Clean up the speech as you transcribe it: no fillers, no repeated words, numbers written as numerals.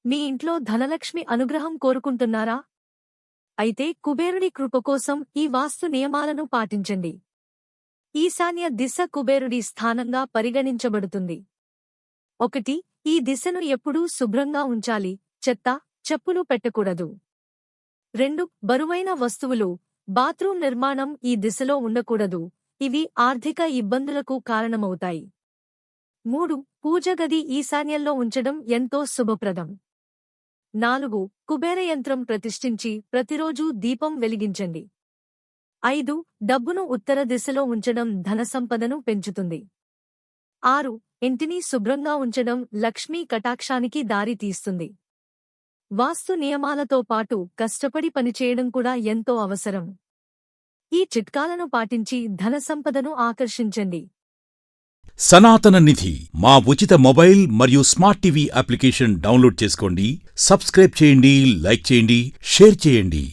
మీ ఇంట్లో ధనలక్ష్మి అనుగ్రహం కోరుకుంటున్నారా? అయితే కుబేరుడి కృప కోసం ఈ వాస్తు నియమాలను పాటించండి. ఈశాన్య దిశ కుబేరుడి స్థానంగా పరిగణించబడుతుంది. 1. ఈ దిశను ఎప్పుడూ శుభ్రంగా ఉంచాలి, చెత్త, చెప్పులు పెట్టకూడదు. 2. బరువైన వస్తువులు, బాత్రూం నిర్మాణం ఈ దిశలో ఉండకూడదు, ఇవి ఆర్థిక ఇబ్బందులకు కారణమవుతాయి. 3. పూజగది ఈశాన్యంలో ఉంచడం ఎంతో శుభప్రదం. 4. కుబేర యంత్రం ప్రతిష్ఠించి ప్రతిరోజూ దీపం వెలిగించండి. 5. డబ్బును ఉత్తర దిశలో ఉంచడం ధనసంపదను పెంచుతుంది. 6. ఇంటిని శుభ్రంగా ఉంచడం లక్ష్మీ కటాక్షానికి దారి తీస్తుంది. వాస్తు నియమాలతో పాటు కష్టపడి పనిచేయడం కూడా ఎంతో అవసరం. ఈ చిట్కాలను పాటించి ధనసంపదను ఆకర్షించండి. సనాతన నిధి మా ఉచిత మొబైల్ మరియు స్మార్ట్ టీవీ అప్లికేషన్ డౌన్లోడ్ చేసుకోండి, సబ్స్క్రైబ్ చేయండి, లైక్ చేయండి, షేర్ చేయండి.